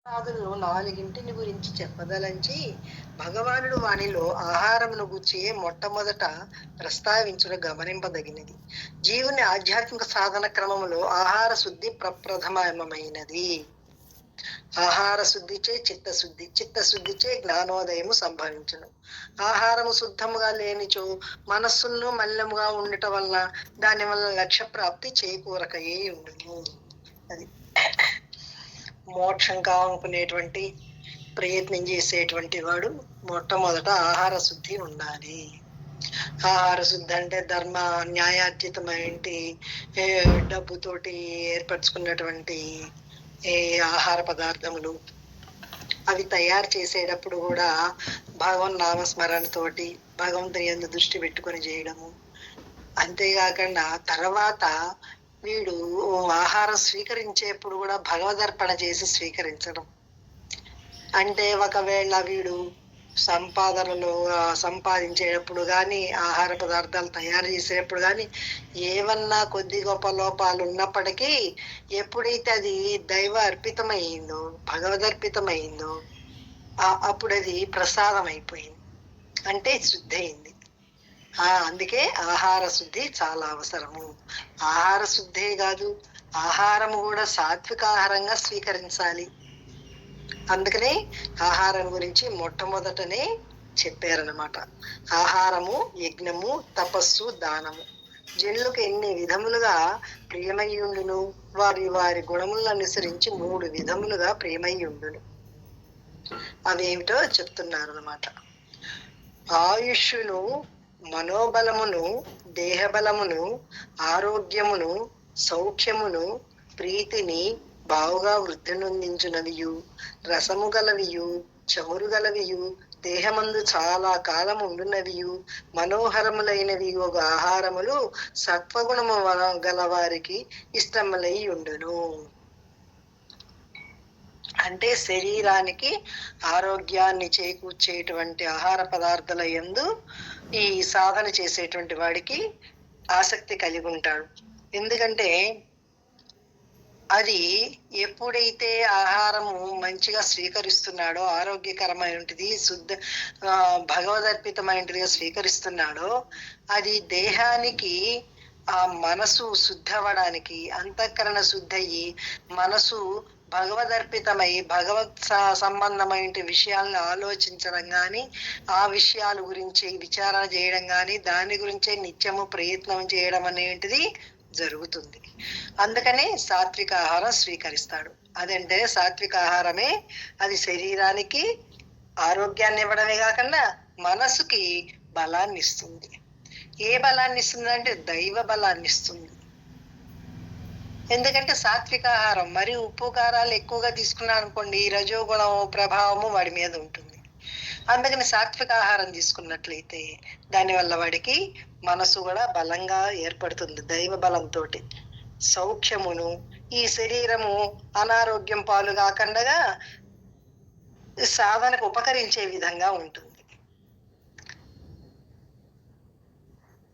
సాధులు నాలుగింటిని గురించి చెప్పదలంచి భగవానుడు వానిలో ఆహారమును గూర్చి మొట్టమొదట ప్రస్తావించడం గమనింపదగినది. జీవుని ఆధ్యాత్మిక సాధన క్రమములో ఆహార శుద్ధి ప్రప్రథమైనది. ఆహార శుద్ధిచే చిత్తశుద్ధి, చిత్తశుద్ధిచే జ్ఞానోదయము సంభవించును. ఆహారము శుద్ధముగా లేనిచో మనస్సును మల్లముగా ఉండటం వల్ల దాని వల్ల లక్ష్య ప్రాప్తి చేకూరకయే ఉండును. అది మోక్షం కావాలనుకునేటువంటి ప్రయత్నం చేసేటువంటి వాడు మొట్టమొదట ఆహార శుద్ధి ఉండాలి. ఆహార శుద్ధి అంటే ధర్మ న్యాయార్జితమైనటువంటి డబ్బుతోటి ఏర్పరచుకున్నటువంటి ఆహార పదార్థములు అవి తయారు చేసేటప్పుడు కూడా భగవన్ నామస్మరణతోటి భగవంతుని యందు దృష్టి పెట్టుకొని చేయడము. అంతేకాకుండా తర్వాత వీడు ఆహారం స్వీకరించేప్పుడు కూడా భగవదర్పణ చేసి స్వీకరించడం. అంటే ఒకవేళ వీడు సంపాదనలో సంపాదించేటప్పుడు కానీ ఆహార పదార్థాలు తయారు చేసేటప్పుడు కానీ ఏమన్నా కొద్ది గొప్ప లోపాలు ఉన్నప్పటికీ ఎప్పుడైతే అది దైవ అర్పితమైందో భగవదర్పితమైందో అప్పుడు అది ప్రసాదం అయిపోయింది, అంటే శుద్ధి అయింది. అందుకే ఆహార శుద్ధి చాలా అవసరము. ఆహార శుద్ధే కాదు, ఆహారము కూడా సాత్విక ఆహారంగా స్వీకరించాలి. అందుకనే ఆహారం గురించి మొట్టమొదటనే చెప్పారనమాట. ఆహారము యజ్ఞము, తపస్సు, దానము. జనులకు ఎన్ని విధములుగా ప్రియమయ్యుండును, వారి వారి గుణములను అనుసరించి 3 విధములుగా ప్రియమయ్యుండును. అవేమిటో చెప్తున్నారు అన్నమాట. ఆయుష్ను, మనోబలమును, దేహబలమును, ఆరోగ్యమును, సౌఖ్యమును, ప్రీతిని బావుగా వృద్ధి నొందించునవియు, రసము గలవియు, చమురు గలవియు, దేహమందు చాలా కాలం ఉండునవియు, మనోహరములైనవి ఒక ఆహారములు సత్వగుణము గలవారికి ఇష్టములై ఉండును. అంటే శరీరానికి ఆరోగ్యాన్ని చేకూర్చేటువంటి ఆహార పదార్థాల యందు ఈ సాధన చేసేటువంటి వాడికి ఆసక్తి కలిగి ఉంటాడు. ఎందుకంటే అది ఎప్పుడైతే ఆహారము మంచిగా స్వీకరిస్తున్నాడో, ఆరోగ్యకరమైనది శుద్ధ భగవదర్పితమైనదిగా స్వీకరిస్తున్నాడో, అది దేహానికి ఆ మనసు శుద్ధవడానికి, అంతఃకరణ శుద్ధయ్యి మనసు భగవదర్పితమై భగవత్ సంబంధమైన విషయాలను ఆలోచించడం కానీ, ఆ విషయాల గురించి విచారణ చేయడం కానీ, దాని గురించే నిత్యము ప్రయత్నం చేయడం అనేటిది జరుగుతుంది. అందుకనే సాత్విక ఆహారం స్వీకరిస్తాడు. అదంటే సాత్విక ఆహారమే అది శరీరానికి ఆరోగ్యాన్ని ఇవ్వడమే కాకుండా మనసుకి బలాన్ని ఇస్తుంది. ఏ బలాన్ని ఇస్తుంది అంటే దైవ బలాన్ని ఇస్తుంది. ఎందుకంటే సాత్విక ఆహారం మరి ఉప్పు కారాలు ఎక్కువగా తీసుకున్నాను అనుకోండి, రజోగుణం ప్రభావము వాడి మీద ఉంటుంది. అందుకని సాత్విక ఆహారం తీసుకున్నట్లయితే దానివల్ల వాడికి మనసు కూడా బలంగా ఏర్పడుతుంది దైవ బలంతో. సౌఖ్యమును, ఈ శరీరము అనారోగ్యం పాలు కాకుండా సాధనకు ఉపకరించే విధంగా ఉంటుంది.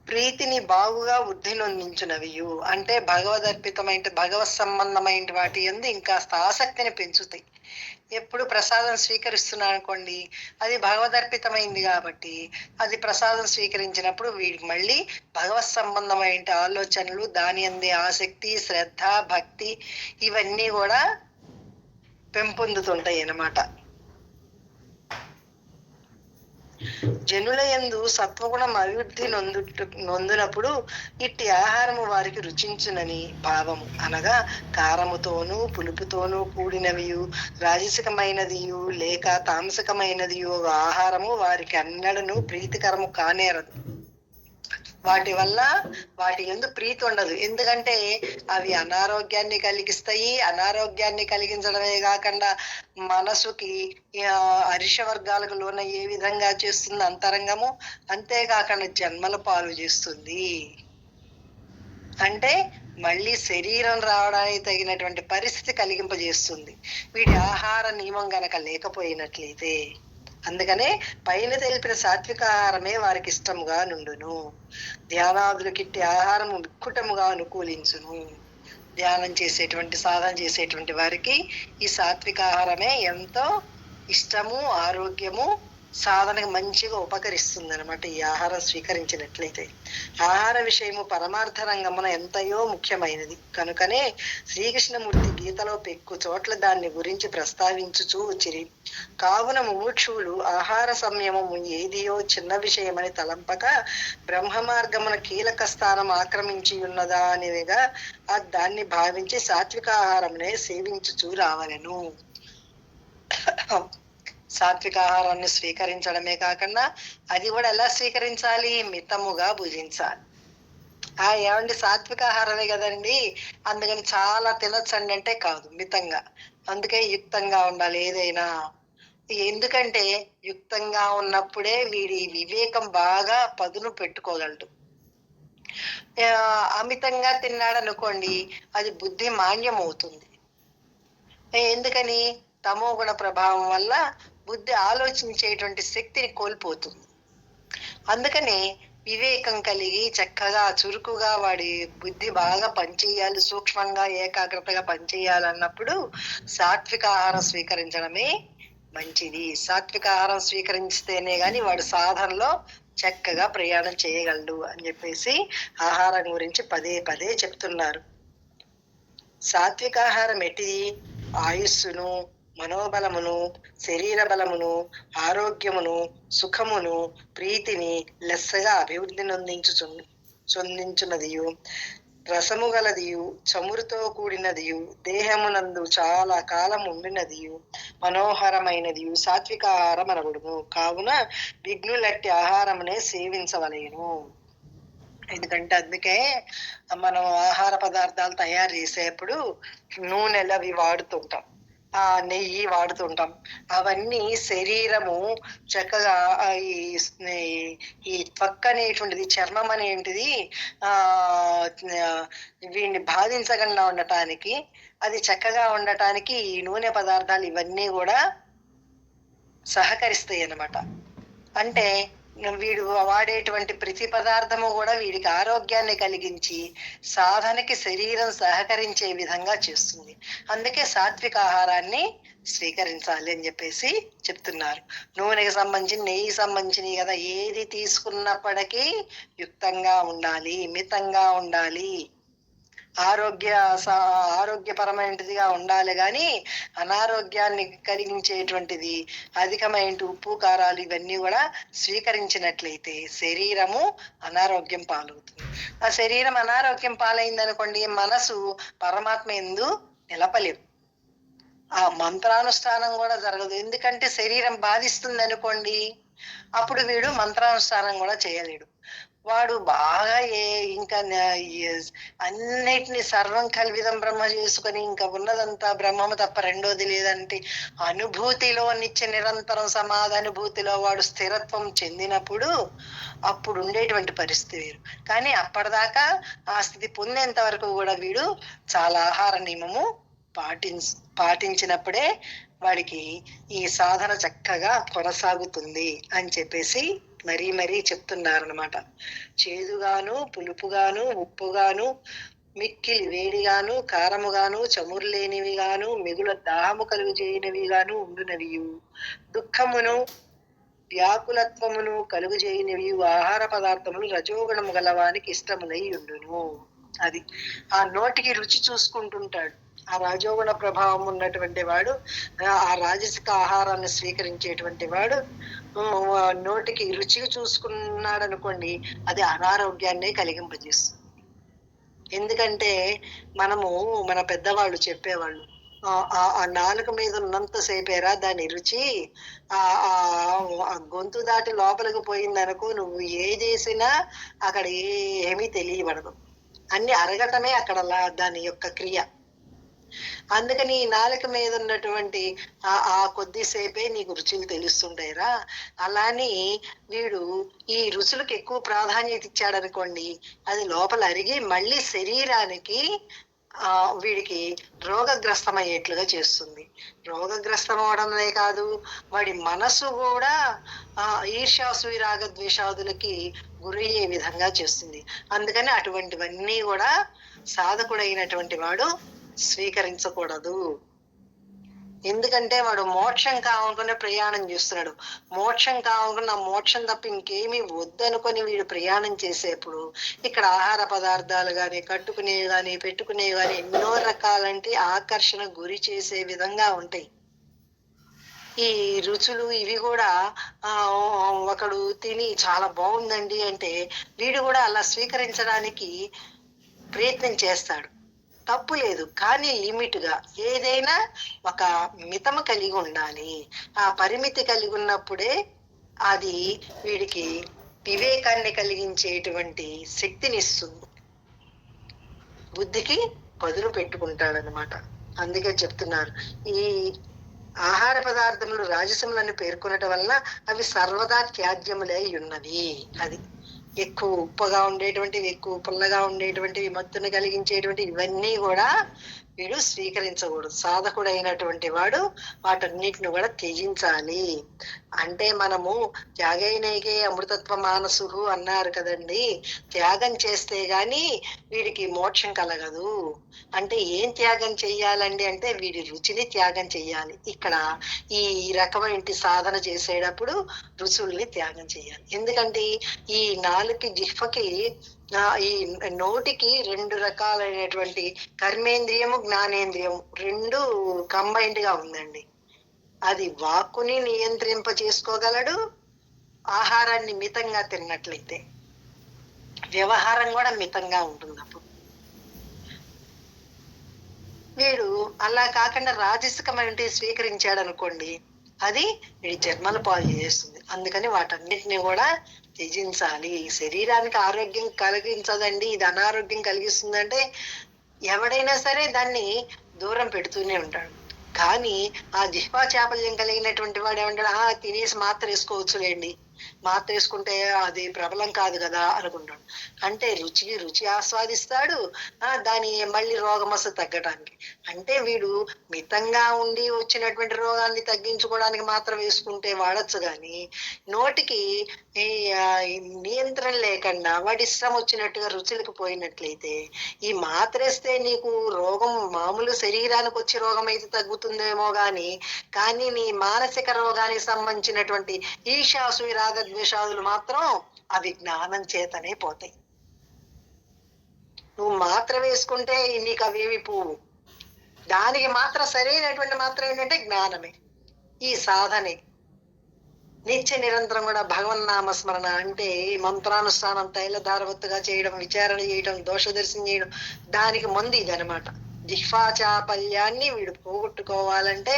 ప్రీతిని బాగుగా వృద్ధి నొందించునవియు, అంటే భగవదర్పితమైన భగవత్ సంబంధమైన వాటి యందు ఇంకాస్త ఆసక్తిని పెంచుతాయి. ఎప్పుడు ప్రసాదం స్వీకరిస్తున్నాను అనుకోండి, అది భగవదర్పితమైంది కాబట్టి అది ప్రసాదం స్వీకరించినప్పుడు వీడికి మళ్ళీ భగవత్ సంబంధమైన ఆలోచనలు, దాని అందే ఆసక్తి, శ్రద్ధ, భక్తి ఇవన్నీ కూడా పెంపొందుతుంటాయి అన్నమాట. జనుల యందు సత్వగుణం అభివృద్ధి నొందినప్పుడు ఇట్టి ఆహారము వారికి రుచించునని భావము. అనగా కారముతోనూ పులుపుతోనూ కూడినవియు, రాజసికమైనదియు లేక తామసికమైనదియు ఆహారము వారికి అన్నడను ప్రీతికరము కానేరదు. వాటి వల్ల వాటి యందు ప్రీతి ఉండదు. ఎందుకంటే అవి అనారోగ్యాన్ని కలిగిస్తాయి. అనారోగ్యాన్ని కలిగించడమే కాకుండా మనసుకి అరిష వర్గాలకు లోన ఏ విధంగా చేస్తుంది అంతరంగము, అంతేకాకుండా జన్మల పాలు చేస్తుంది. అంటే మళ్ళీ శరీరం రావడానికి తగినటువంటి పరిస్థితి కలిగింపజేస్తుంది వీడి ఆహార నియమం గనక లేకపోయినట్లయితే. అందుకనే పైన తెలిపిన సాత్విక ఆహారమే వారికి ఇష్టముగా నుండును. ధ్యానాదులకిట్టి ఆహారము విక్కుటముగా అనుకూలించును. ధ్యానం చేసేటువంటి సాధన చేసేటువంటి వారికి ఈ సాత్విక ఆహారమే ఎంతో ఇష్టము, ఆరోగ్యము, సాధనకు మంచిగా ఉపకరిస్తుంది అనమాట. ఈ ఆహారం స్వీకరించినట్లయితే ఆహార విషయము పరమార్థ రంగమున ఎంతయో ముఖ్యమైనది కనుకనే శ్రీకృష్ణమూర్తి గీతలో పెక్కు చోట్ల దాన్ని గురించి ప్రస్తావించుచూ వచ్చిరి. కావున ముముక్షువులు ఆహార సంయమము ఏదియో చిన్న విషయమని తలంపక బ్రహ్మ మార్గమున కీలక స్థానం ఆక్రమించి ఉన్నదా అనేవిగా దాన్ని భావించి సాత్విక ఆహారమునే సేవించుచూ రావలెను. సాత్విక ఆహారాన్ని స్వీకరించడమే కాకుండా అది కూడా ఎలా స్వీకరించాలి? మితముగా భుజించాలి. ఏమండి సాత్విక ఆహారమే కదండి, అందుకని చాలా తినొచ్చండి అంటే కాదు, మితంగా. అందుకే యుక్తంగా ఉండాలి ఏదైనా. ఎందుకంటే యుక్తంగా ఉన్నప్పుడే వీడి వివేకం బాగా పదును పెట్టుకోగలడు. అమితంగా తిన్నాడు అనుకోండి, అది బుద్ధి మాన్యం అవుతుంది. ఎందుకని? తమో గుణ ప్రభావం వల్ల బుద్ధి ఆలోచించేటువంటి శక్తిని కోల్పోతుంది. అందుకని వివేకం కలిగి చక్కగా చురుకుగా వాడి బుద్ధి బాగా పనిచేయాలి, సూక్ష్మంగా ఏకాగ్రతగా పనిచేయాలన్నప్పుడు సాత్విక ఆహారం స్వీకరించడమే మంచిది. సాత్విక ఆహారం స్వీకరిస్తేనే గాని వాడు సాధనలో చక్కగా ప్రయాణం చేయగలడు అని చెప్పేసి ఆహారం గురించి పదే పదే చెప్తున్నారు. సాత్విక ఆహారం ఎట్టిది? ఆయుస్సును, మనోబలమును, శరీర బలమును, ఆరోగ్యమును, సుఖమును, ప్రీతిని లెస్సగా అభివృద్ధి చొందించున్నదియు, రసము గలదియు, చమురుతో కూడినదియు, దేహమునందు చాలా కాలం ఉండినదియు, మనోహరమైనదియు సాత్విక ఆహారం అనబడును. కావున విఘ్నులట్టి ఆహారమునే సేవించవలేను. ఎందుకంటే అందుకే మనం ఆహార పదార్థాలు తయారు చేసేప్పుడు నూనెలు అవి వాడుతుంటాం, నెయ్యి వాడుతుంటాం. అవన్నీ శరీరము చక్కగా ఈ త్వక్ అనేటువంటిది, చర్మం అనేటిది వీడిని బాధించకుండా ఉండటానికి, అది చక్కగా ఉండటానికి ఈ నూనె పదార్థాలు ఇవన్నీ కూడా సహకరిస్తాయి అన్నమాట. అంటే వీడు వాడేటువంటి ప్రతి పదార్థము కూడా వీడికి ఆరోగ్యాన్ని కలిగించి సాధనకి శరీరం సహకరించే విధంగా చేస్తుంది. అందుకే సాత్విక ఆహారాన్ని స్వీకరించాలి అని చెప్పేసి చెప్తున్నారు. నూనెకి సంబంధించి, నెయ్యికి సంబంధించినవి కదా, ఏది తీసుకున్నప్పటికీ యుక్తంగా ఉండాలి, మితంగా ఉండాలి, ఆరోగ్యపరమైనదిగా ఉండాలి. కానీ అనారోగ్యాన్ని కలిగించేటువంటిది అధికమైన ఉప్పు కారాలు ఇవన్నీ కూడా స్వీకరించినట్లయితే శరీరము అనారోగ్యం పాలవుతుంది. ఆ శరీరం అనారోగ్యం పాలైంది అనుకోండి, మనసు పరమాత్మ యందు నిలపలేదు, ఆ మంత్రానుష్ఠానం కూడా జరగదు. ఎందుకంటే శరీరం బాధిస్తుంది అనుకోండి, అప్పుడు వీడు మంత్రానుష్ఠానం కూడా చేయలేడు. వాడు బాగా ఇంకా అన్నిటిని సర్వం కల్విదం బ్రహ్మ చేసుకొని ఇంకా ఉన్నదంతా బ్రహ్మము తప్ప రెండోది లేదంటే అనుభూతిలో నిత్య నిరంతరం సమాధానుభూతిలో వాడు స్థిరత్వం చెందినప్పుడు అప్పుడు ఉండేటువంటి పరిస్థితి వేరు. కానీ అప్పటిదాకా ఆ స్థితి పొందేంత వరకు కూడా వీడు చాలా ఆహార నియమము పాటించినప్పుడే వాడికి ఈ సాధన చక్కగా కొనసాగుతుంది అని చెప్పేసి మరీ మరీ చెప్తున్నారనమాట. చేదుగాను, పులుపుగాను, ఉప్పుగాను, మిక్కిలి వేడిగాను, కారముగాను, చమురులేనివి గాను, మిగుల దాహము కలుగు చేయనివి గాను ఉండునవియు, దుఃఖమును వ్యాకులత్వమును కలుగు చేయనివి ఆహార పదార్థములు రజోగుణము గలవానికి ఇష్టములై ఉండును. అది ఆ నోటికి రుచి చూసుకుంటుంటాడు. ఆ రాజోగుణ ప్రభావం ఉన్నటువంటి వాడు, ఆ రాజసిక ఆహారాన్ని స్వీకరించేటువంటి వాడు నోటికి రుచిగా చూసుకున్నాడు అనుకోండి, అది అనారోగ్యాన్ని కలిగింపజేస్తుంది. ఎందుకంటే మన పెద్దవాళ్ళు చెప్పేవాళ్ళు, ఆ నాలుక మీద ఉన్నంతసేపేరా దాని రుచి, ఆ గొంతు దాటి లోపలికి పోయిందనుకో నువ్వు ఏ చేసినా అక్కడ ఏమీ తెలియబడదు, అన్ని అరగటమే అక్కడ దాని యొక్క క్రియ. అందుకని ఈ నాలుక మీద ఉన్నటువంటి ఆ కొద్దిసేపే నీకు రుచులు తెలుస్తుంటాయిరా. అలాని వీడు ఈ రుచులకు ఎక్కువ ప్రాధాన్యత ఇచ్చాడనుకోండి, అది లోపల అరిగి మళ్ళీ శరీరానికి వీడికి రోగగ్రస్తమయ్యేట్లుగా చేస్తుంది. రోగగ్రస్తం అవడమే కాదు, వాడి మనసు కూడా ఈర్ష్యాసూయ రాగద్వేషాదులకి గురయ్యే విధంగా చేస్తుంది. అందుకని అటువంటివన్నీ కూడా సాధకుడైనటువంటి వాడు స్వీకరించకూడదు. ఎందుకంటే వాడు మోక్షం కావాలనుకునే ప్రయాణం చేస్తున్నాడు. మోక్షం కావాలనుకున్న మోక్షం తప్ప ఇంకేమీ వద్దనుకొని వీడు ప్రయాణం చేసేప్పుడు ఇక్కడ ఆహార పదార్థాలు కానీ, కట్టుకునేవి కానీ, పెట్టుకునేవి కానీ ఎన్నో రకాలంటే ఆకర్షణ గురి చేసే విధంగా ఉంటాయి. ఈ రుచులు ఇవి కూడా ఒకడు తిని చాలా బాగుందండి అంటే వీడు కూడా అలా స్వీకరించడానికి ప్రయత్నం చేస్తాడు. తప్పు లేదు, కానీ లిమిట్ గా ఏదైనా ఒక మితము కలిగి ఉండాలి. ఆ పరిమితి కలిగి ఉన్నప్పుడే అది వీడికి వివేకాన్ని కలిగించేటువంటి శక్తిని ఇస్తుంది, బుద్ధికి పదును పెట్టుకుంటాడనమాట. అందుకే చెప్తున్నారు ఈ ఆహార పదార్థములు రాజసములను పేర్కొనటం వల్ల అవి సర్వదా త్యాజ్యములై ఉన్నవి. అది ఎక్కువ ఉప్పగా ఉండేటువంటివి, ఎక్కువ పుల్లగా ఉండేటువంటివి, మత్తును కలిగించేటువంటి ఇవన్నీ కూడా వీడు స్వీకరించకూడదు. సాధకుడు అయినటువంటి వాడు వాటన్నిటిని కూడా త్యజించాలి. అంటే మనము త్యాగైనకే అమృతత్వ మానసు అన్నారు కదండి. త్యాగం చేస్తే గాని వీడికి మోక్షం కలగదు. అంటే ఏం త్యాగం చెయ్యాలండి అంటే వీడి రుచిని త్యాగం చెయ్యాలి. ఇక్కడ ఈ రకమైన సాధన చేసేటప్పుడు రుచుల్ని త్యాగం చేయాలి. ఎందుకంటే ఈ నాలుగు జిహ్వకి ఈ నోటికి రెండు రకాలైనటువంటి కర్మేంద్రియము, జ్ఞానేంద్రియము రెండు కంబైన్డ్ గా ఉందండి. అది వాక్కుని నియంత్రింప చేసుకోగలడు. ఆహారాన్ని మితంగా తిన్నట్లయితే వ్యవహారం కూడా మితంగా ఉంటుంది. అప్పుడు వీడు అలా కాకుండా రాజసికమైనవి స్వీకరించాడు అనుకోండి, అది వీడి జన్మల పాలు చేస్తుంది. అందుకని వాటన్నిటిని కూడా త్యజించాలి. శరీరానికి ఆరోగ్యం కలిగించదండి, ఇది అనారోగ్యం కలిగిస్తుందంటే ఎవడైనా సరే దాన్ని దూరం పెడుతూనే ఉంటాడు. కానీ ఆ జిహ్వా చాపల్యం కలిగినటువంటి వాడు ఏమంటాడు, తినేసి మాత్ర వేసుకోవచ్చులేండి, మాత్ర వేసుకుంటే అది ప్రబలం కాదు కదా అనుకుంటాడు. అంటే రుచి ఆస్వాదిస్తాడు, దాని మళ్ళీ రోగమస తగ్గడానికి. అంటే వీడు మితంగా ఉండి వచ్చినటువంటి రోగాన్ని తగ్గించుకోవడానికి మాత్రం వేసుకుంటే వాడచ్చు, కానీ నోటికి నియంత్రణ లేకుండా వాడి ఇష్టం వచ్చినట్టుగా రుచులకు పోయినట్లయితే ఈ మాత్రేస్తే నీకు రోగం మామూలు శరీరానికి వచ్చే రోగం అయితే తగ్గుతుందేమో కానీ నీ మానసిక రోగానికి సంబంధించినటువంటి ఈర్ష్యాసు రాగద్వేషాదులు మాత్రం అవి జ్ఞానం చేతనే పోతాయి. నువ్వు మాత్ర వేసుకుంటే నీకు అవేవి పోవు. దానికి మాత్రం సరైనటువంటి మాత్రం ఏంటంటే జ్ఞానమే, ఈ సాధనే. నిత్య నిరంతరం కూడా భగవన్నామస్మరణ అంటే మంత్రానుష్ఠానం తైలధారవత్తుగా చేయడం, విచారణ చేయడం, దోషదర్శనం చేయడం, దానికి ముందు ఇదనమాట. జిహ్వాచాపల్యాన్ని వీడు పోగొట్టుకోవాలంటే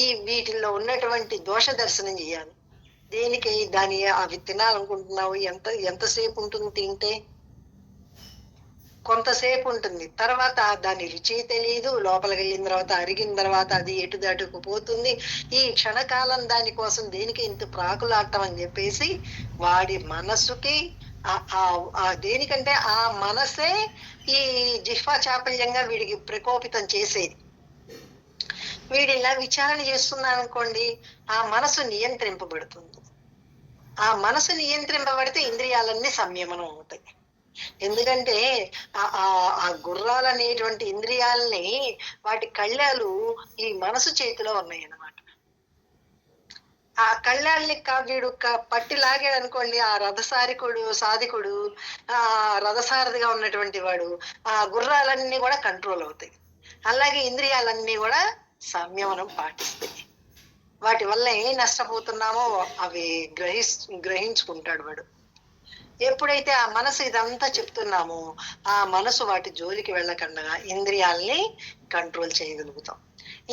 ఈ వీటిల్లో ఉన్నటువంటి దోష దర్శనం చేయాలి. దేనికి? దాని అవి తినాలనుకుంటున్నావు, ఎంతసేపు ఉంటుంది తింటే? కొంతసేపు ఉంటుంది, తర్వాత దాని రుచి తెలియదు. లోపలికి వెళ్ళిన తర్వాత అరిగిన తర్వాత అది ఎటుదటుకు పోతుంది. ఈ క్షణకాలం దానికోసం దేనికి ఇంత ప్రాకులాడటం అని చెప్పేసి వాడి మనసుకి దేనికంటే ఆ మనసే ఈ జిహ్వా చాపల్యంగా వీడికి ప్రకోపితం చేసేది. వీడు ఇలా విచారణ చేస్తున్నాను అనుకోండి, ఆ మనసు నియంత్రింపబడుతుంది. ఆ మనసు నియంత్రింపబడితే ఇంద్రియాలన్నీ సంయమనం అవుతాయి. ఎందుకంటే ఆ గుర్రాలనేటువంటి ఇంద్రియాలని వాటి కళ్ళాలు ఈ మనసు చేతిలో ఉన్నాయి అన్నమాట. ఆ కళ్ళాల్ని వీడు పట్టి లాగాడు అనుకోండి, ఆ సాధికుడు రథసారథిగా ఉన్నటువంటి వాడు ఆ గుర్రాలన్నీ కూడా కంట్రోల్ అవుతాయి. అలాగే ఇంద్రియాలన్నీ కూడా సంయమనం పాటిస్తాయి. వాటి వల్ల ఏం నష్టపోతున్నామో అవి గ్రహించుకుంటాడు వాడు. ఎప్పుడైతే ఆ మనసు ఇదంతా చెప్తున్నామో ఆ మనసు వాటి జోలికి వెళ్ళకుండా ఇంద్రియాలని కంట్రోల్ చేయగలుగుతాం.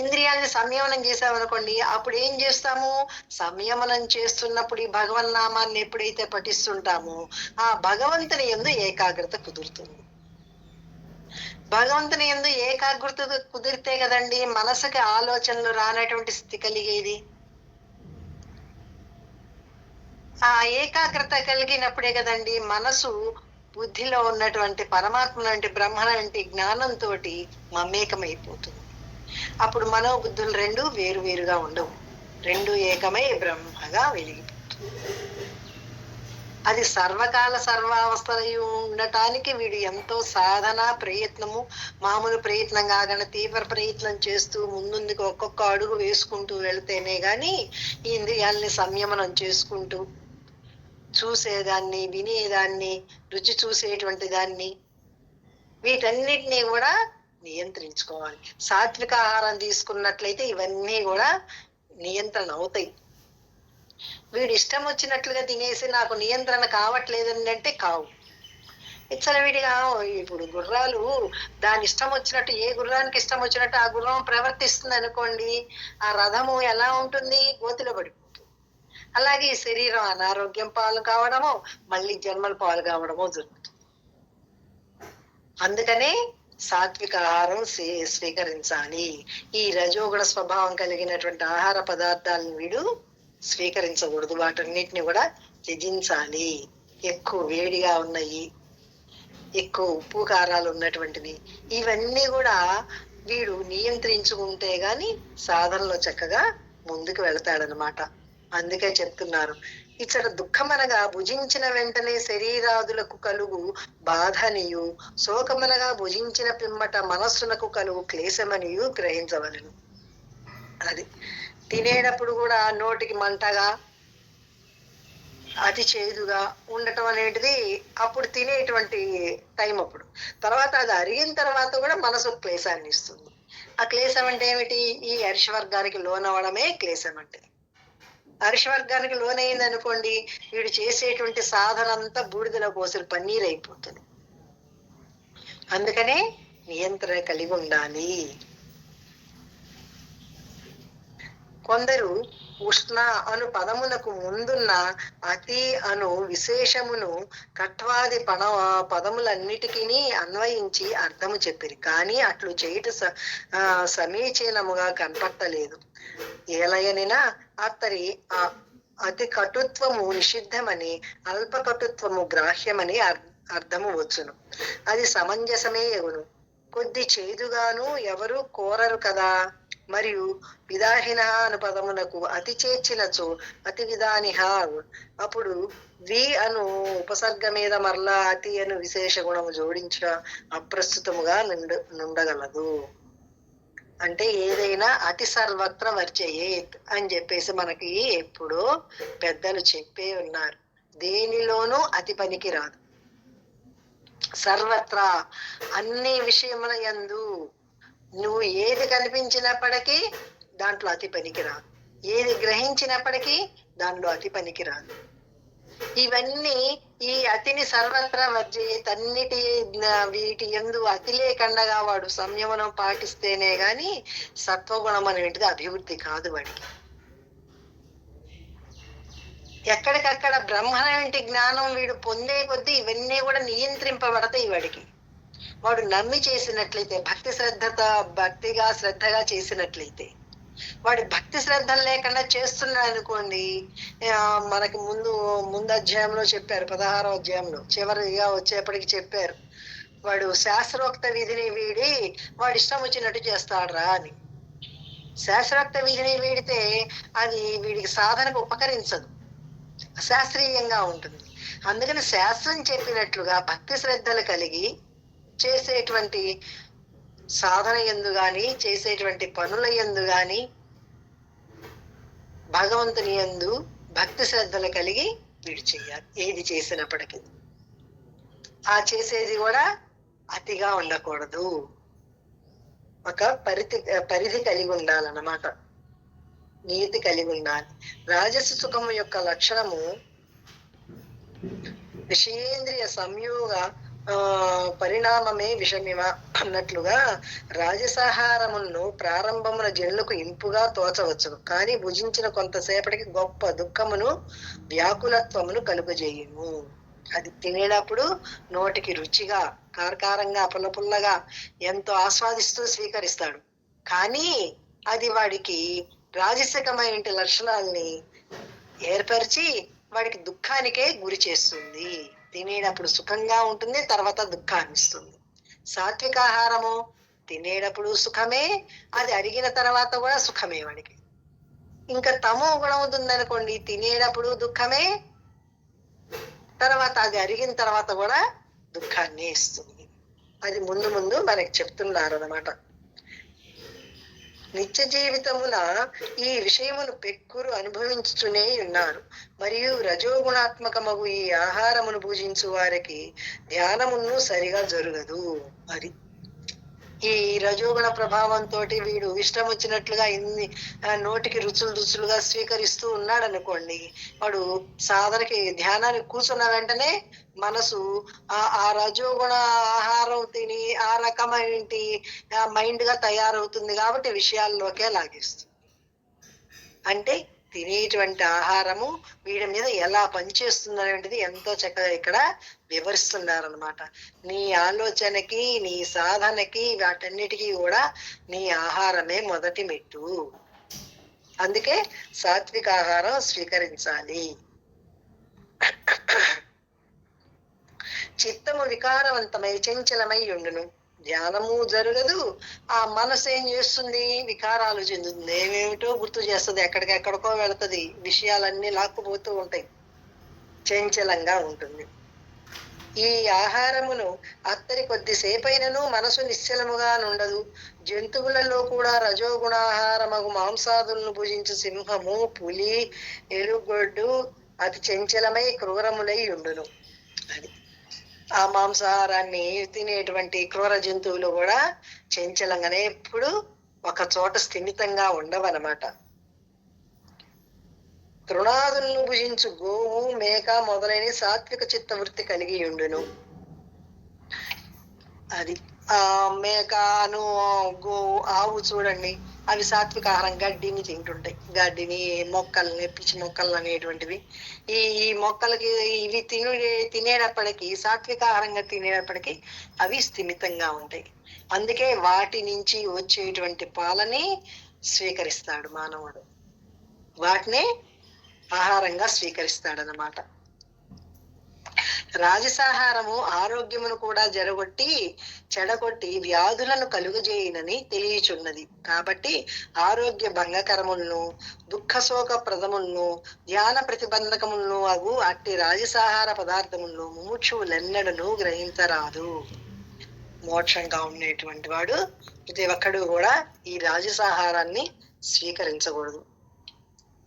ఇంద్రియాలని సంయమనం చేసామనుకోండి, అప్పుడు ఏం చేస్తాము? సంయమనం చేస్తున్నప్పుడు ఈ భగవన్నామాన్ని ఎప్పుడైతే పఠిస్తుంటామో ఆ భగవంతుని యందు ఏకాగ్రత కుదురుతుంది. భగవంతుని యందు ఏకాగ్రత కుదిరితే కదండి మనసుకి ఆలోచనలు రానటువంటి స్థితి కలిగేది. ఆ ఏకాగ్రత కలిగినప్పుడే కదండి మనసు బుద్ధిలో ఉన్నటువంటి పరమాత్మ లాంటి బ్రహ్మ లాంటి జ్ఞానంతో మమేకమైపోతుంది. అప్పుడు మనోబుద్ధులు రెండు వేరువేరుగా ఉండవు, రెండు ఏకమై బ్రహ్మగా వెలిగిపోతుంది. అది సర్వకాల సర్వావస్థలు ఉండటానికి వీడు ఎంతో సాధన ప్రయత్నము, మామూలు ప్రయత్నం కాకుండా తీవ్ర ప్రయత్నం చేస్తూ ముందుకు ఒక్కొక్క అడుగు వేసుకుంటూ వెళితేనే గాని ఈ ఇంద్రియాల్ని సంయమనం చేసుకుంటూ చూసేదాన్ని, వినేదాన్ని, రుచి చూసేటువంటి దాన్ని, వీటన్నిటినీ కూడా నియంత్రించుకోవాలి. సాత్విక ఆహారం తీసుకున్నట్లయితే ఇవన్నీ కూడా నియంత్రణ అవుతాయి. వీడు ఇష్టం వచ్చినట్లుగా తినేసి నాకు నియంత్రణ కావట్లేదని అంటే కావు. విడిగా ఇప్పుడు గుర్రాలు దాని ఇష్టం వచ్చినట్టు, ఏ గుర్రానికి ఇష్టం వచ్చినట్టు ఆ గుర్రం ప్రవర్తిస్తుంది అనుకోండి, ఆ రథము ఎలా ఉంటుంది? గోతిలో పడిపోతుంది. అలాగే ఈ శరీరం అనారోగ్యం పాలు కావడము, మళ్ళీ జన్మల పాలు కావడము జరుగుతుంది. అందుకనే సాత్విక ఆహారం స్వీకరించాలి. ఈ రజోగుణ స్వభావం కలిగినటువంటి ఆహార పదార్థాలను వీడు స్వీకరించకూడదు. వాటన్నిటిని కూడా త్యజించాలి. ఎక్కువ వేడిగా ఉన్నాయి, ఎక్కువ ఉప్పు కారాలు ఉన్నటువంటివి, ఇవన్నీ కూడా వీడు నియంత్రించుకుంటే గాని సాధనలో చక్కగా ముందుకు వెళతాడనమాట. అందుకే చెప్తున్నారు, ఇచ్చట దుఃఖమనగా భుజించిన వెంటనే శరీరాదులకు కలుగు బాధనియు, శోకమనగా భుజించిన పిమ్మట మనస్సునకు కలుగు క్లేశమనియు గ్రహించవలను. అది తినేటప్పుడు కూడా నోటికి మంటగా, అతి చేదుగా ఉండటం అనేటిది అప్పుడు తినేటువంటి టైం. అప్పుడు తర్వాత అది అరిగిన తర్వాత కూడా మనసు క్లేశాన్ని ఇస్తుంది. ఆ క్లేశం అంటే ఏమిటి? ఈ హర్షవర్గానికి లోనవడమే క్లేశం అంటే. హర్షవర్గానికి లోనైంది అనుకోండి, వీడు చేసేటువంటి సాధన అంతా బూడిదలో పోసిన పన్నీరు అయిపోతుంది. అందుకనే నియంత్రణ కలిగి ఉండాలి. కొందరు ఉష్ణ అను పదములకు ముందున్న అతి అను విశేషమును కట్వాది పదములన్నిటికీ అన్వయించి అర్థము చెప్పిరి. కానీ అట్లు చేయుట సమీచీనముగా కనపట్టలేదు. ఏలయనినా అత్తరి అతి కటుత్వము నిషిద్ధమని, అల్ప కటుత్వము గ్రాహ్యమని అర్థము వచ్చును. అది సమంజసమే ఎగును. కొద్ది చేదుగాను ఎవరు కోరరు కదా. మరియు విదాహిన అను పదమునకు అతి చేర్చినచో అతి విధానిహ. అప్పుడు వి అను ఉపసర్గ మీద మరలా అతి అను విశేష గుణము జోడించ అప్రస్తుతముగా నుండగలదు. అంటే ఏదైనా అతి సర్వత్ర వర్జయేత్ అని చెప్పేసి మనకి ఎప్పుడో పెద్దలు చెప్పే ఉన్నారు. దేనిలోనూ అతి పనికి రాదు. సర్వత్రా అన్ని విషయముల యందు నువ్వు ఏది కనిపించినప్పటికీ దాంట్లో అతి పనికి రాదు, ఏది గ్రహించినప్పటికీ దాంట్లో అతి పనికి రాదు. ఇవన్నీ ఈ అతిని సర్వత్రా వర్జయేత్, అన్నిటి వీటి యందు అతి లేకుండా వాడు సంయమనం పాటిస్తేనే గాని సత్వగుణం అనేటిది అభివృద్ధి కాదు వాడికి. ఎక్కడికక్కడ బ్రహ్మనేంటి జ్ఞానం వీడు పొందే కొద్దీ ఇవన్నీ కూడా నియంత్రింపబడతాయి వాడికి. వాడు నమ్మి చేసినట్లయితే, భక్తిగా శ్రద్ధగా చేసినట్లయితే, వాడి భక్తి శ్రద్ధలు లేకుండా చేస్తున్నాడు అనుకోండి. మనకి ముందు అధ్యాయంలో చెప్పారు, 16వ అధ్యాయంలో చివరిగా వచ్చేప్పటికి చెప్పారు, వాడు శాస్త్రోక్త విధిని వీడి వాడు ఇష్టం వచ్చినట్టు చేస్తాడురా అని. శాస్త్రోక్త విధిని వీడితే అది వీడికి సాధనకు ఉపకరించదు, అశాస్త్రీయంగా ఉంటుంది. అందుకని శాస్త్రం చెప్పినట్లుగా భక్తి శ్రద్ధలు కలిగి చేసేటువంటి సాధన యందు గాని, చేసేటువంటి పనుల యందు గాని భగవంతుని యందు భక్తి శ్రద్ధలు కలిగి వీడు చెయ్యాలి. ఏది చేసినప్పటికీ ఆ చేసేది కూడా అతిగా ఉండకూడదు, ఒక పరిధి కలిగి ఉండాలన్నమాట, నీతి కలిగి ఉండాలి. రాజస సుఖము యొక్క లక్షణము విషయేంద్రియ సంయోగ పరిణామమే విషమివ అన్నట్లుగా రాజసాహారమును ప్రారంభమున జనులకు ఇంపుగా తోచవచ్చును, కానీ భుజించిన కొంతసేపటికి గొప్ప దుఃఖమును వ్యాకులత్వమును కలుగజేయును. అది తినేటప్పుడు నోటికి రుచిగా, కారకారంగా, పుల్లపుల్లగా ఎంతో ఆస్వాదిస్తూ స్వీకరిస్తాడు. కానీ అది వాడికి రాజసికమైన లక్షణాలని ఏర్పరిచి వాడికి దుఃఖానికే గురి చేస్తుంది. తినేటప్పుడు సుఖంగా ఉంటుంది, తర్వాత దుఃఖాన్ని ఇస్తుంది. సాత్విక ఆహారము తినేటప్పుడు సుఖమే, అది అరిగిన తర్వాత కూడా సుఖమే వాడికి. ఇంకా తమో గుణం అవుతుంది అనుకోండి, తినేటప్పుడు దుఃఖమే, తర్వాత అది అరిగిన తర్వాత కూడా దుఃఖాన్ని ఇస్తుంది. అది ముందు ముందు మనకి చెప్తున్నారు అన్నమాట. నిత్య జీవితమున ఈ విషయమును పెక్కురు అనుభవించుతూనే ఉన్నారు. మరియు రజోగుణాత్మకమగు ఈ ఆహారమును భుజించు వారికి ధ్యానమును సరిగా జరగదు. అది ఈ రజోగుణ ప్రభావంతో వీడు ఇష్టం వచ్చినట్లుగా ఇన్ని నోటికి రుచులు రుచులుగా స్వీకరిస్తూ ఉన్నాడు అనుకోండి, వాడు సాధనకి ధ్యానానికి కూర్చున్న వెంటనే మనసు ఆ రజోగుణ ఆహారం తిని ఆ రకమైన మైండ్ గా తయారవుతుంది. కాబట్టి విషయాల్లోకే లాగేస్తుంది. అంటే తినేటువంటి ఆహారము వీడి మీద ఎలా పనిచేస్తుంది అనేటువంటిది ఎంతో చక్కగా ఇక్కడ వివరిస్తున్నారనమాట. నీ ఆలోచనకి, నీ సాధనకి, వాటన్నిటికీ కూడా నీ ఆహారమే మొదటి మెట్టు. అందుకే సాత్విక ఆహారం స్వీకరించాలి. చిత్తము వికారవంతమై చంచలమై ఉండును, ధ్యానము జరగదు. ఆ మనసు ఏం చేస్తుంది? వికారాలు చెందుతుంది, ఏమేమిటో గుర్తు చేస్తుంది, ఎక్కడికెక్కడికో వెళుతుంది, విషయాలన్నీ లాక్కుపోతూ ఉంటాయి, చంచలంగా ఉంటుంది. ఈ ఆహారమును అత్తరి కొద్దిసేపైనను మనసు నిశ్చలముగా నుండదు. జంతువులలో కూడా రజోగుణాహారమగు మాంసాదులను భుజించు సింహము, పులి, ఎలుగొడ్డు అతి చంచలమై క్రూరములై ఉండును. అది ఆ మాంసాహారాన్ని తినేటువంటి క్రూర జంతువులు కూడా చంచలంగానే ఎప్పుడు ఒక చోట స్థిమితంగా ఉండవన్నమాట. తృణాదులను భుజించు గోవు, మేక మొదలైన సాత్విక చిత్త వృత్తి కలిగి ఉండును. అది ఆ మేకను, గోవు, ఆవు చూడండి, అవి సాత్విక ఆహారం గడ్డిని తింటుంటాయి. గడ్డిని, మొక్కల్ని, పిచ్చి మొక్కలు అనేటువంటివి. ఈ మొక్కలకి ఇవి తినేటప్పటికీ, సాత్విక ఆహారంగా తినేటప్పటికీ అవి స్థిమితంగా ఉంటాయి. అందుకే వాటి నుంచి వచ్చేటువంటి పాలని స్వీకరిస్తాడు మానవుడు, వాటిని ఆహారంగా స్వీకరిస్తాడనమాట. రాజసాహారము ఆరోగ్యమును కూడా చెడగొట్టి వ్యాధులను కలుగజేయనని తెలియచున్నది. కాబట్టి ఆరోగ్య భంగకరములను, దుఃఖశోక ప్రదములను, ధ్యాన ప్రతిబంధకములను అగు అట్టి రాజసాహార పదార్థములను ముముక్షువులెన్నడను గ్రహించరాదు. మోక్షంగా ఉండేటువంటి వాడు ప్రతి ఒక్కడు కూడా ఈ రాజసాహారాన్ని స్వీకరించకూడదు.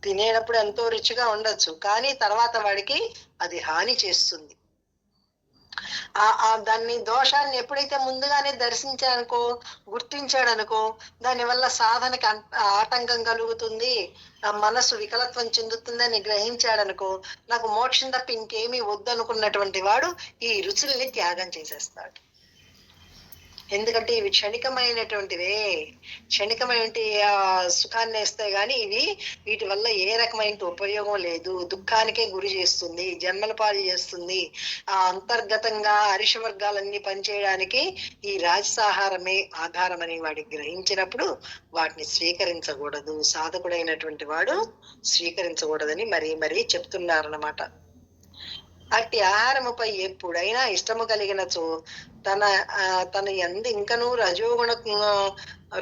తినేటప్పుడు ఎంతో రుచిగా ఉండొచ్చు, కానీ తర్వాత వాడికి అది హాని చేస్తుంది. దాన్ని దోషాన్ని ఎప్పుడైతే ముందుగానే దర్శించాడనుకో, గుర్తించాడనుకో, దానివల్ల సాధనకి ఆటంకం కలుగుతుంది, మనసు వికలత్వం చెందుతుందని గ్రహించాడనుకో, నాకు మోక్షం తప్ప ఇంకేమీ వద్దనుకున్నటువంటి వాడు ఈ రుచుల్ని త్యాగం చేసేస్తాడు. ఎందుకంటే ఇవి క్షణికమైనటువంటివే, క్షణికమైన సుఖాన్ని వేస్తాయి, కానీ వీటి వల్ల ఏ రకమైన ఉపయోగం లేదు, దుఃఖానికే గురి చేస్తుంది, జన్మల పాలు చేస్తుంది. ఆ అంతర్గతంగా అరిషవర్గాలన్నీ పనిచేయడానికి ఈ రాజసాహారమే ఆధారం అని వాడికి గ్రహించినప్పుడు వాటిని స్వీకరించకూడదు, సాధకుడైనటువంటి వాడు స్వీకరించకూడదని మరీ చెప్తున్నారన్నమాట. అట్టి ఆహారముపై ఎప్పుడైనా ఇష్టము కలిగినచో తన ఎందు ఇంకనూ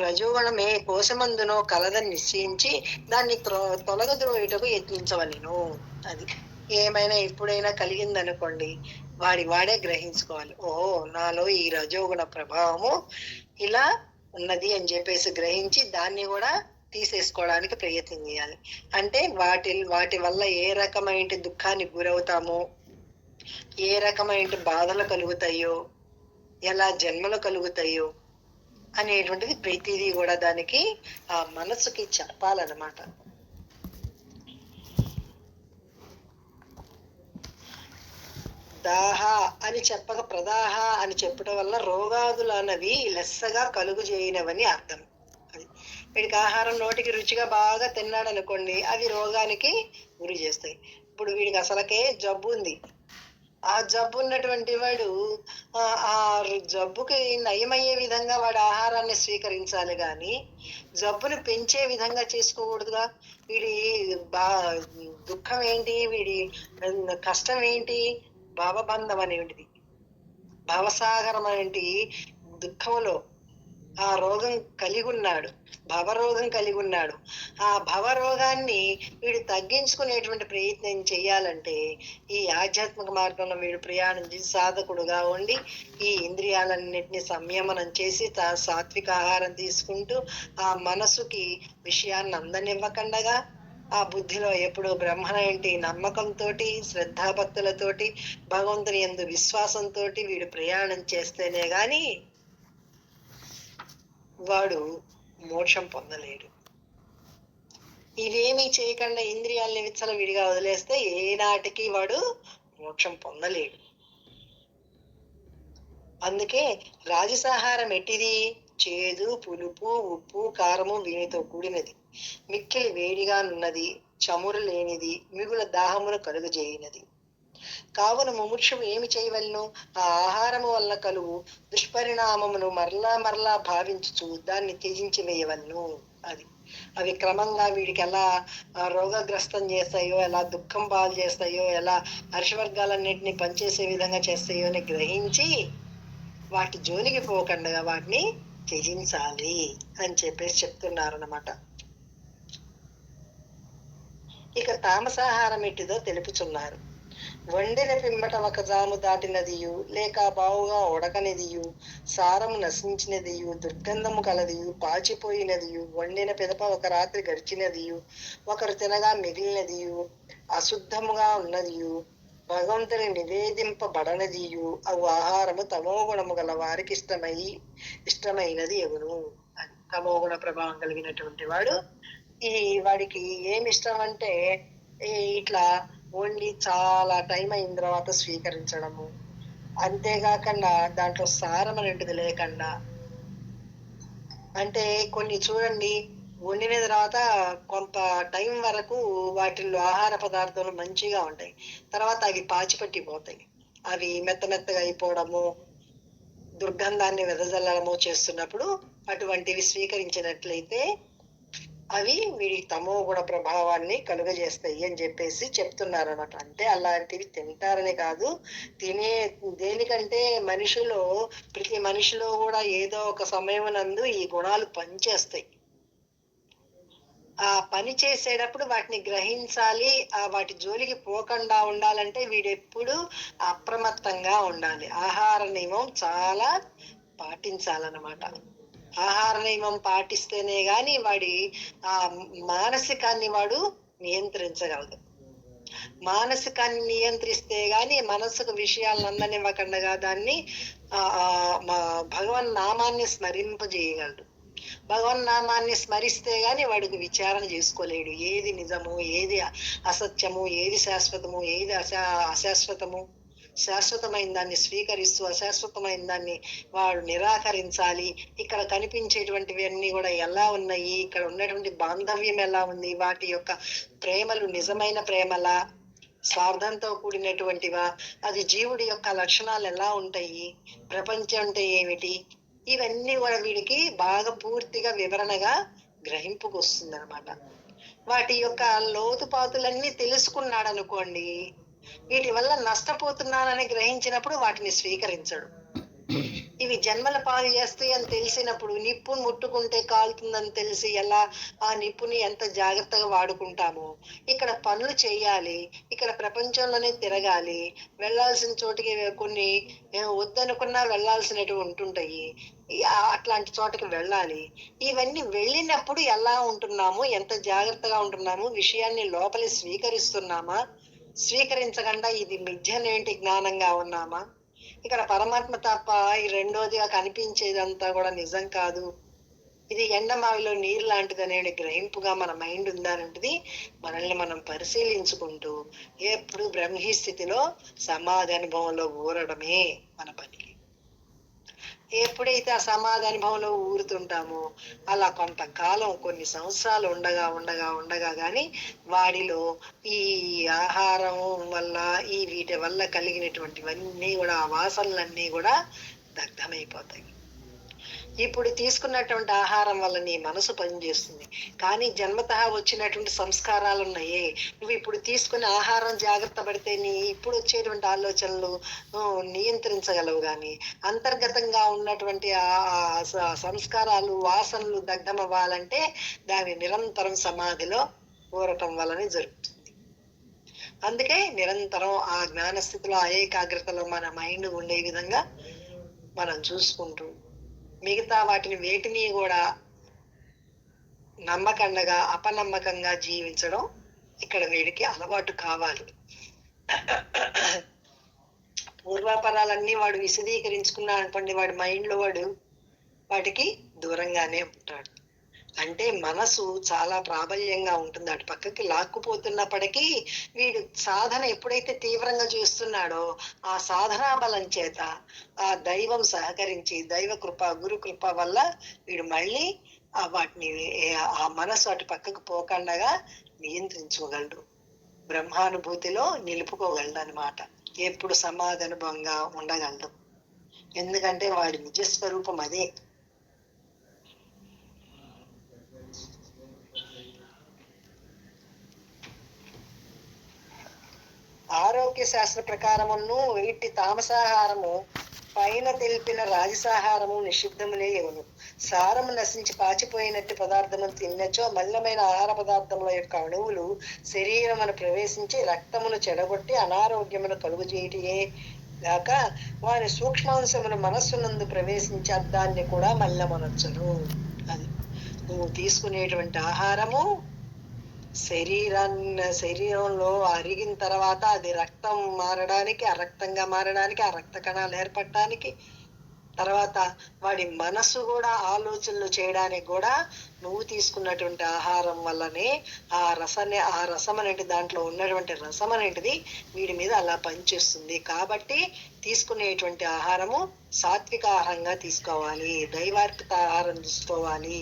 రజోగుణమే కోశమందునో కలదని నిశ్చయించి దాన్ని తొలగద్రోయుటకు యత్నించవలెను. అది ఏమైనా ఎప్పుడైనా కలిగిందనుకోండి, వాడే గ్రహించుకోవాలి, ఓహో నాలో ఈ రజోగుణ ప్రభావము ఇలా ఉన్నది అని చెప్పేసి గ్రహించి దాన్ని కూడా తీసేసుకోవడానికి ప్రయత్నం చేయాలి. అంటే వాటి వల్ల ఏ రకమైన దుఃఖానికి గురవుతామో, ఏ రకమైన బాధలు కలుగుతాయో, ఎలా జన్మలు కలుగుతాయో అనేటువంటిది ప్రతిదీ కూడా దానికి ఆ మనసుకి చెప్పాలన్నమాట. దాహ అని చెప్పక ప్రదాహ అని చెప్పడం వల్ల రోగాదులు అన్నవి లెస్సగా కలుగు చేయనవని అర్థం. అది వీడికి ఆహారం నోటికి రుచిగా బాగా తిన్నాడు అనుకోండి, అవి రోగానికి గురి చేస్తాయి. ఇప్పుడు వీడికి అసలకే జబ్బు ఉంది, ఆ జబ్బు ఉన్నటువంటి వాడు ఆ జబ్బుకి నయమయ్యే విధంగా వాడు ఆహారాన్ని స్వీకరించాలి, కానీ జబ్బును పెంచే విధంగా చేసుకోకూడదుగా. వీడి దుఃఖం ఏంటి, వీడి కష్టం ఏంటి, భావబంధం అనేటిది, భావసాగరం అనేటి దుఃఖంలో ఆ రోగం కలిగి ఉన్నాడు, భవరోగం కలిగి ఉన్నాడు. ఆ భవరోగాన్ని వీడు తగ్గించుకునేటువంటి ప్రయత్నం చేయాలంటే ఈ ఆధ్యాత్మిక మార్గంలో వీడు ప్రయాణం చేసి సాధకుడుగా ఉండి ఈ ఇంద్రియాలన్నిటిని సంయమనం చేసి సాత్విక ఆహారం తీసుకుంటూ ఆ మనసుకి విషయాన్ని అందనివ్వకుండగా ఆ బుద్ధిలో ఎప్పుడు బ్రహ్మణ ఏంటి నమ్మకంతో శ్రద్ధాభక్తులతోటి భగవంతుని యందు విశ్వాసంతో వీడు ప్రయాణం చేస్తేనే గాని వాడు మోక్షం పొందలేడు. ఇవేమీ చేయకుండా ఇంద్రియాలని విచ్చలవిడిగా వదిలేస్తే ఏనాటికి వాడు మోక్షం పొందలేడు. అందుకే రాజసాహారం ఎట్టిది? చేదు, పులుపు, ఉప్పు, కారము వీనితో కూడినది, మిక్కిలి వేడిగా నున్నది, చమురు లేనిది, మిగుల దాహమును కలుగజేయినది. కావున ముముక్షువు ఏమి చేయవలను? ఆ ఆహారము వల్ల కలుగు దుష్పరిణామమును మరలా మరలా భావించుచు దాన్ని త్యజించి వేయవలను. అవి క్రమంగా వీడికి ఎలా రోగగ్రస్తం చేస్తాయో, ఎలా దుఃఖం పాలు చేస్తాయో, ఎలా హర్షవర్గాలన్నింటినీ పనిచేసే విధంగా చేస్తాయో అని గ్రహించి వాటి జోలికి పోకుండా వాటిని త్యజించాలి అని చెప్పేసి చెప్తున్నారు అన్నమాట. ఇక తామసాహారం ఎట్టిదో తెలుపుచున్నారు. వండిన పిమ్మట ఒక జాము దాటినదియు, లేక బావుగా ఉడకనిదియు, సారము నశించినదియు, దుర్గంధము కలదియు, పాచిపోయినదియు, వండిన పిదప ఒక రాత్రి గడిచినదియు, ఒకరు తినగా మిగిలినదియు, అశుద్ధముగా ఉన్నదియు, భగవంతుని నివేదింపబడనదియు అవు ఆహారము తమోగుణము గల వారికి ఇష్టమైనది ఎగును. తమోగుణ ప్రభావం కలిగినటువంటి వాడు వాడికి ఏమి ఇష్టం అంటే ఇట్లా వండి చాలా టైం అయిన తర్వాత స్వీకరించడము, అంతేకాకుండా దాంట్లో సారం అనేటిది లేకుండా. అంటే కొన్ని చూడండి, వండిన తర్వాత కొంత టైం వరకు వాటిల్లో ఆహార పదార్థాలు మంచిగా ఉంటాయి, తర్వాత అవి పాచిపట్టిపోతాయి, అవి మెత్తమెత్తగా అయిపోవడము, దుర్గంధాన్ని వెదజల్లడము చేస్తున్నప్పుడు అటువంటివి స్వీకరించినట్లయితే అవి వీడి తమో గుణ ప్రభావాన్ని కలుగజేస్తాయి అని చెప్పేసి చెప్తున్నారు అన్నమాట. అంటే అలాంటివి తింటారని కాదు, దేనికంటే ప్రతి మనిషిలో కూడా ఏదో ఒక సమయం నందు ఈ గుణాలు పనిచేస్తాయి. ఆ పని చేసేటప్పుడు వాటిని గ్రహించాలి. వాటి జోలికి పోకుండా ఉండాలంటే వీడెప్పుడు అప్రమత్తంగా ఉండాలి. ఆహార నియమం చాలా పాటించాలన్నమాట. ఆహార నియమం పాటిస్తేనే గాని వాడి ఆ మానసికాన్ని వాడు నియంత్రించగలడు. మానసికాన్ని నియంత్రిస్తే గాని మనసుకు విషయాలను అందనివ్వకుండా దాన్ని భగవన్ నామాన్ని స్మరింపజేయగలడు. భగవన్ నామాన్ని స్మరిస్తే గాని వాడికి విచారణ చేసుకోలేడు. ఏది నిజము, ఏది అసత్యము, ఏది శాశ్వతము, ఏది అశాశ్వతము. శాశ్వతమైన దాన్ని స్వీకరిస్తూ అశాశ్వతమైన దాన్ని వాడు నిరాకరించాలి. ఇక్కడ కనిపించేటువంటివన్నీ కూడా ఎలా ఉన్నాయి, ఇక్కడ ఉన్నటువంటి బాంధవ్యం ఎలా ఉంది, వాటి యొక్క ప్రేమలు నిజమైన ప్రేమలా, స్వార్థంతో కూడినటువంటివా, అది జీవుడి యొక్క లక్షణాలు ఎలా ఉంటాయి, ప్రపంచం అంటే ఏమిటి, ఇవన్నీ కూడా వీడికి బాగా పూర్తిగా వివరణగా గ్రహింపుకు వస్తుంది అనమాట. వాటి యొక్క లోతుపాతులన్నీ తెలుసుకున్నాడు అనుకోండి, వీటి వల్ల నష్టపోతున్నానని గ్రహించినప్పుడు వాటిని స్వీకరించడు. ఇవి జన్మల పాలు చేస్తాయి అని తెలిసినప్పుడు, నిప్పును ముట్టుకుంటే కాలుతుందని తెలిసి ఎలా ఆ నిప్పుని ఎంత జాగ్రత్తగా వాడుకుంటామో, ఇక్కడ పనులు చేయాలి, ఇక్కడ ప్రపంచంలోనే తిరగాలి, వెళ్లాల్సిన చోటికి కొన్ని వద్దనుకున్నా వెళ్లాల్సినవి ఉంటుంటాయి, అట్లాంటి చోటకి వెళ్ళాలి. ఇవన్నీ వెళ్ళినప్పుడు ఎలా ఉంటున్నాము, ఎంత జాగ్రత్తగా ఉంటున్నాము, విషయాన్ని లోపలి స్వీకరిస్తున్నామా, స్వీకరించకుండా ఇది మిథ్యనేంటి జ్ఞానంగా ఉన్నామా, ఇక్కడ పరమాత్మ తప్ప ఈ రెండోదిగా కనిపించేదంతా కూడా నిజం కాదు, ఇది ఎండమావిలో నీరు లాంటిది అనే గ్రహింపుగా మన మైండ్ ఉందనంటిది మనల్ని మనం పరిశీలించుకుంటూ ఎప్పుడు బ్రహ్మీ స్థితిలో సమాధి అనుభవంలో ఊరడమే మన పని. ఎప్పుడైతే ఆ సమాధి అనుభవంలో ఊరుతుంటామో అలా కొంతకాలం కొన్ని సంవత్సరాలు ఉండగా ఉండగా ఉండగా గాని వాడిలో ఈ ఆహారం వల్ల వీటి వల్ల కలిగినటువంటివన్నీ కూడా ఆ వాసనలన్నీ కూడా దగ్ధమైపోతాయి. ఇప్పుడు తీసుకున్నటువంటి ఆహారం వల్ల నీ మనసు పనిచేస్తుంది. కానీ జన్మతః వచ్చినటువంటి సంస్కారాలు ఉన్నాయే, నువ్వు ఇప్పుడు తీసుకునే ఆహారం జాగ్రత్త పడితే నీ ఇప్పుడు వచ్చేటువంటి ఆలోచనలు నియంత్రించగలవు. కానీ అంతర్గతంగా ఉన్నటువంటి ఆ సంస్కారాలు వాసనలు దగ్ధం అవ్వాలంటే దాని నిరంతరం సమాధిలో ఊరటం వల్లనే జరుగుతుంది. అందుకే నిరంతరం ఆ జ్ఞాన స్థితిలో ఆ ఏకాగ్రతలో మన మైండ్ ఉండే విధంగా మనం చూసుకుంటూ మిగతా వాటిని వేటిని కూడా నమ్మకంగా అపనమ్మకంగా జీవించడం ఇక్కడ వీడికి అలవాటు కావాలి. పూర్వాపరాలన్నీ వాడు విశదీకరించుకున్నాడు అనుకోండి, వాడి మైండ్ లో వాడు వాటికి దూరంగానే ఉంటాడు. అంటే మనసు చాలా ప్రాబల్యంగా ఉంటుంది, అటు పక్కకి లాక్కుపోతున్నప్పటికీ వీడు సాధన ఎప్పుడైతే తీవ్రంగా చేస్తున్నాడో ఆ సాధనా బలం చేత ఆ దైవం సహకరించి దైవ కృప గురు కృప వల్ల వీడు మళ్ళీ వాటిని ఆ మనసు అటు పక్కకు పోకుండా నియంత్రించుకోగలడు, బ్రహ్మానుభూతిలో నిలుపుకోగలడు అనమాట. ఎప్పుడు సమాధి అనుభవంగా ఉండగలడు. ఎందుకంటే వాడి నిజస్వరూపం అదే. ఆరోగ్య శాస్త్ర ప్రకారమును ఇట్టి తామసాహారము పైన తెలిపిన రాజసాహారము నిషిద్ధములే ఎగును. సారము నశించి పాచిపోయినట్టు పదార్థమును తిన్నచో మల్లమైన ఆహార పదార్థముల యొక్క అణువులు శరీరమును ప్రవేశించి రక్తమును చెడగొట్టి అనారోగ్యమును కలుగు చేయటయే గాక వారి సూక్ష్మాంశమును మనస్సునందు ప్రవేశించి అద్దాన్ని కూడా మల్లమనొచ్చును. అది నువ్వు తీసుకునేటువంటి ఆహారము శరీరంలో అరిగిన తర్వాత అది రక్తం మారడానికి, అరక్తంగా మారడానికి, ఆ రక్త కణాలు ఏర్పడటానికి, తర్వాత వాడి మనసు కూడా ఆలోచనలు చేయడానికి కూడా నువ్వు తీసుకున్నటువంటి ఆహారం వల్లనే ఆ రసం అనేది దాంట్లో ఉన్నటువంటి రసం అనేటిది వీడి మీద అలా పనిచేస్తుంది. కాబట్టి తీసుకునేటువంటి ఆహారము సాత్విక ఆహారంగా తీసుకోవాలి, దైవార్పిత ఆహారం తీసుకోవాలి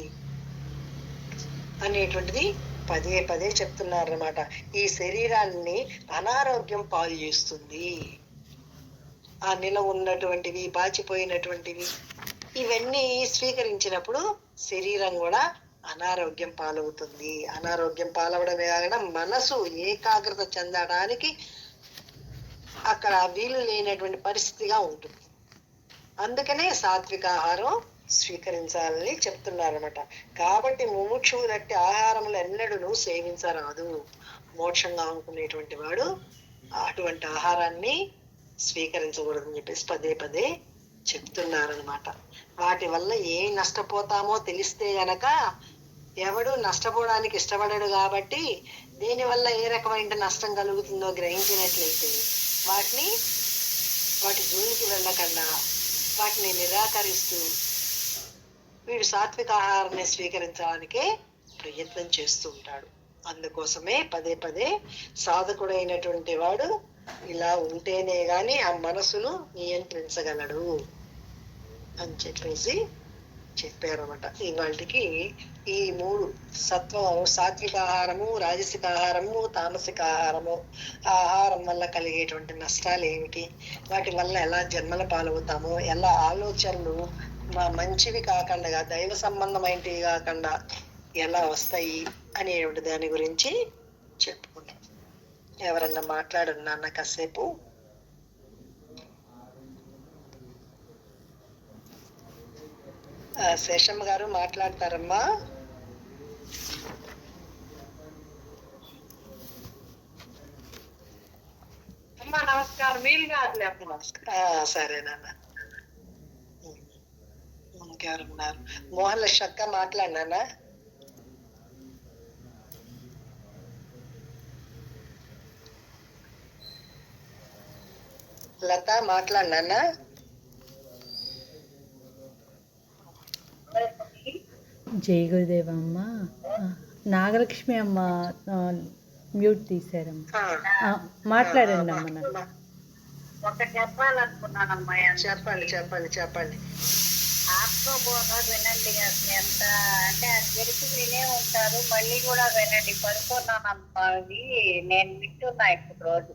అనేటువంటిది పదే పదే చెప్తున్నారన్నమాట. ఈ శరీరాన్ని అనారోగ్యం పాలు చేస్తుంది. ఆ నిల ఉన్నటువంటివి పాచిపోయినటువంటివి ఇవన్నీ స్వీకరించినప్పుడు శరీరం కూడా అనారోగ్యం పాలవుతుంది. అనారోగ్యం పాలవడమే కాకుండా మనసు ఏకాగ్రత చెందడానికి అక్కడ వీలు లేనటువంటి పరిస్థితిగా ఉంటుంది. అందుకనే సాత్విక ఆహారం స్వీకరించాలని చెప్తున్నారన్నమాట. కాబట్టి ముముక్షువులట్టి ఆహారములు ఎన్నడూ సేవించరాదు. మోక్షంగా అనుకునేటువంటి వాడు అటువంటి ఆహారాన్ని స్వీకరించకూడదని చెప్పేసి పదే పదే చెప్తున్నారనమాట. వాటి వల్ల ఏం నష్టపోతామో తెలిస్తే గనక ఎవడు నష్టపోవడానికి ఇష్టపడడు. కాబట్టి దేనివల్ల ఏ రకమైన నష్టం కలుగుతుందో గ్రహించినట్లయితే వాటి జోలికి వెళ్ళకుండా వాటిని నిరాకరిస్తూ వీడు సాత్విక ఆహారాన్ని స్వీకరించడానికే ప్రయత్నం చేస్తూ ఉంటాడు. అందుకోసమే పదే పదే సాధకుడైనటువంటి వాడు ఇలా ఉంటేనే గాని ఆ మనసును నియంత్రించగలడు అని చెప్పేసి చెప్పారన్నమాట. ఇవాళకి ఈ 3 సాత్విక ఆహారము, రాజసిక ఆహారము, తామసిక ఆహారము, ఆ ఆహారం వల్ల కలిగేటువంటి నష్టాలు ఏమిటి, వాటి వల్ల ఎలా జన్మల పాలవుతామో, ఎలా ఆలోచనలు మంచివి కాకుండా దైవ సంబంధమైనవి కాకుండా ఎలా వస్తాయి అనేటువంటి దాని గురించి చెప్పుకున్నాం. ఎవరన్నా మాట్లాడన్నా అన్న కాసేపు? శేషమ్మ గారు మాట్లాడతారమ్మా? అమ్మా నమస్కారం. వీలు కాదులే అమ్మ. నమస్కారం. సరేనన్నా. ఇంకెవరున్నారు? మోహన్ లక్ష్మి అక్క మాట్లాడినానా? లత మాట్లాడినానా? జై గురుదేవ అమ్మ. నాగలక్ష్మి అమ్మ మ్యూట్ తీసారమ్మా, మాట్లాడండి అమ్మ. ఒకటి చెప్పాలనుకున్నానమ్మా. చెప్పండి చెప్పండి చెప్పండి. ఆత్మబోధ వినండి. ఎంత అంటే అది తెలిసి వినే ఉంటారు, మళ్ళీ కూడా వినండి. పడుకున్నానమ్మా, అది నేను వింటున్నా ఇప్పుడు రోజు.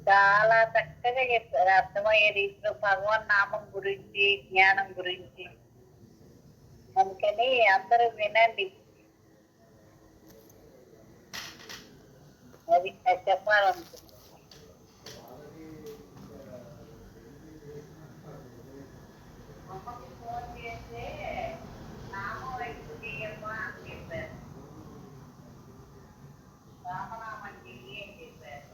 చాలా చక్కగా చెప్పారు, అర్థమయ్యే రీతిలో భగవన్ నామం గురించి, జ్ఞానం గురించి. అందుకని అందరూ వినండి. అది చెప్పాలనుకుంటున్నాను. అమ్మకి ఫోన్ చేస్తే నామం ఎక్కువ చెయ్యమ్మా అని చెప్పారు. రామనామం చెయ్యి అని చెప్పారు.